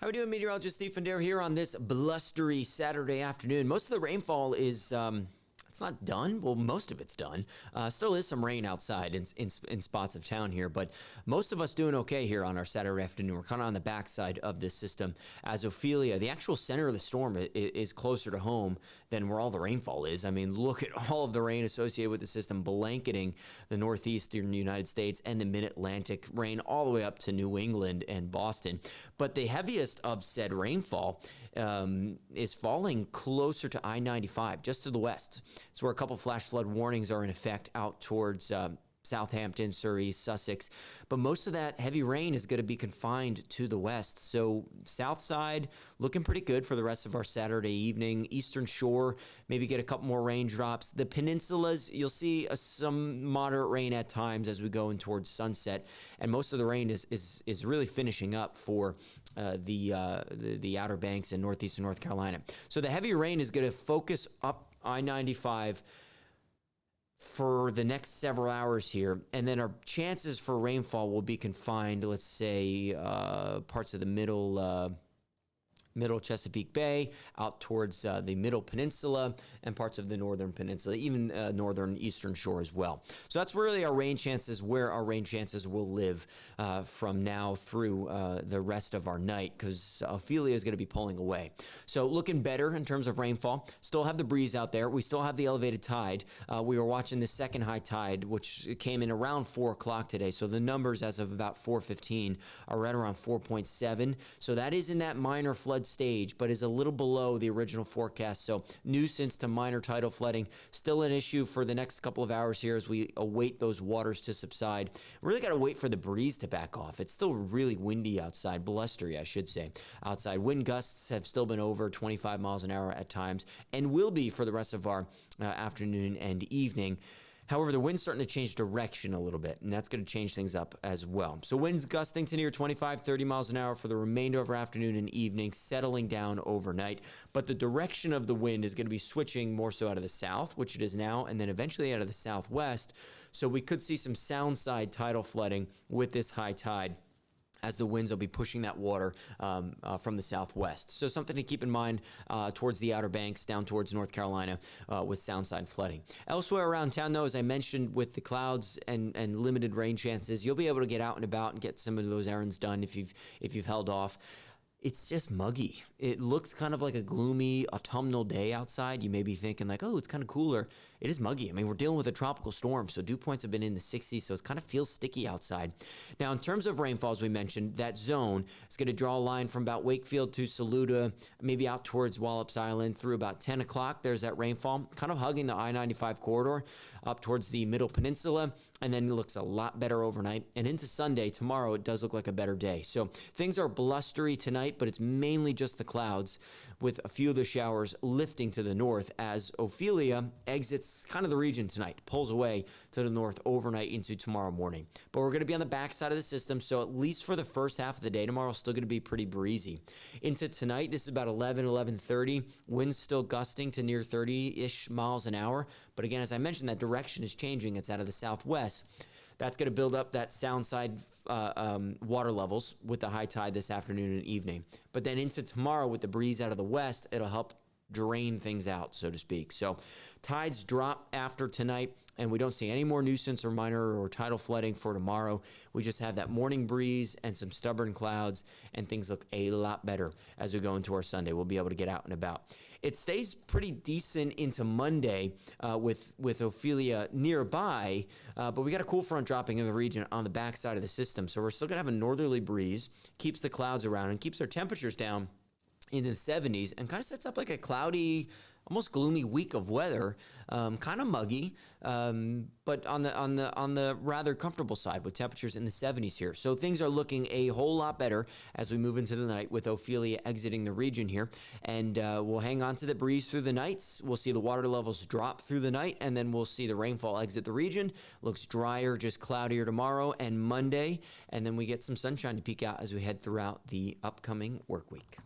How we doing, meteorologist Steve Fundare here on this blustery Saturday afternoon. Most of the rainfall is it's not done. Well, most of it's done. Still is some rain outside in spots of town here, but most of us doing okay here on our Saturday afternoon. We're kind of on the backside of this system as Ophelia, the actual center of the storm, is closer to home than where all the rainfall is. I mean, look at all of the rain associated with the system blanketing the northeastern United States and the mid-Atlantic, rain all the way up to New England and Boston. But the heaviest of said rainfall is falling closer to I-95, just to the west. It's where a couple flash flood warnings are in effect out towards Southampton, Surrey, Sussex. But most of that heavy rain is going to be confined to the west. So south side looking pretty good for the rest of our Saturday evening. Eastern shore, maybe get a couple more raindrops. The peninsulas, you'll see some moderate rain at times as we go in towards sunset. And most of the rain is really finishing up for the Outer Banks and northeastern North Carolina. So the heavy rain is going to focus up I-95 for the next several hours here, and then our chances for rainfall will be confined, let's say, parts of the middle Chesapeake Bay, out towards the middle peninsula and parts of the northern peninsula, even northern eastern shore as well. So that's really our rain chances, where our rain chances will live from now through the rest of our night, because Ophelia is going to be pulling away. So looking better in terms of rainfall. Still have the breeze out there. We still have the elevated tide. We were watching the second high tide, which came in around 4 o'clock today. So the numbers as of about 4:15 are right around 4.7. So that is in that minor flood stage, but is a little below the original forecast. So nuisance to minor tidal flooding, still an issue for the next couple of hours here as we await those waters to subside. We really got to wait for the breeze to back off. It's still really windy outside, blustery, I should say. Outside, wind gusts have still been over 25 miles an hour at times, and will be for the rest of our afternoon and evening. However, the wind's starting to change direction a little bit, and that's going to change things up as well. So winds gusting to near 25, 30 miles an hour for the remainder of our afternoon and evening, settling down overnight. But the direction of the wind is going to be switching more so out of the south, which it is now, and then eventually out of the southwest. So we could see some sound side tidal flooding with this high tide, as the winds will be pushing that water from the southwest. So something to keep in mind towards the Outer Banks, down towards North Carolina with sound side flooding. Elsewhere around town, though, as I mentioned, with the clouds and limited rain chances, you'll be able to get out and about and get some of those errands done if you've held off. It's just muggy. It looks kind of like a gloomy autumnal day outside. You may be thinking like, oh, it's kind of cooler. It is muggy. I mean, we're dealing with a tropical storm, so dew points have been in the 60s, so it kind of feels sticky outside. Now, in terms of rainfall, as we mentioned, that zone is going to draw a line from about Wakefield to Saluda, maybe out towards Wallops Island through about 10 o'clock. There's that rainfall, kind of hugging the I-95 corridor up towards the middle peninsula, and then it looks a lot better overnight. And into Sunday, tomorrow, it does look like a better day. So things are blustery tonight, but it's mainly just the clouds, with a few of the showers lifting to the north as Ophelia exits kind of the region tonight, pulls away to the north overnight into tomorrow morning. But we're going to be on the backside of the system, so at least for the first half of the day tomorrow, still going to be pretty breezy. Into tonight, this is about 11:30. Winds still gusting to near 30-ish miles an hour. But again, as I mentioned, that direction is changing. It's out of the southwest. That's going to build up that sound side water levels with the high tide this afternoon and evening. But then into tomorrow with the breeze out of the west, it'll help drain things out, so to speak. So tides drop after tonight, and we don't see any more nuisance or minor or tidal flooding for tomorrow. We just have that morning breeze and some stubborn clouds, and things look a lot better as we go into our Sunday. We'll be able to get out and about. It stays pretty decent into Monday with Ophelia nearby, but we got a cool front dropping in the region on the backside of the system. So we're still going to have a northerly breeze, keeps the clouds around, and keeps our temperatures down into the 70s, and kind of sets up like a cloudy, almost gloomy week of weather, kind of muggy, but on the rather comfortable side with temperatures in the 70s here. So things are looking a whole lot better as we move into the night with Ophelia exiting the region here, and we'll hang on to the breeze through the nights. We'll see the water levels drop through the night, and then we'll see the rainfall exit the region. Looks drier, just cloudier tomorrow and Monday, and then we get some sunshine to peek out as we head throughout the upcoming work week.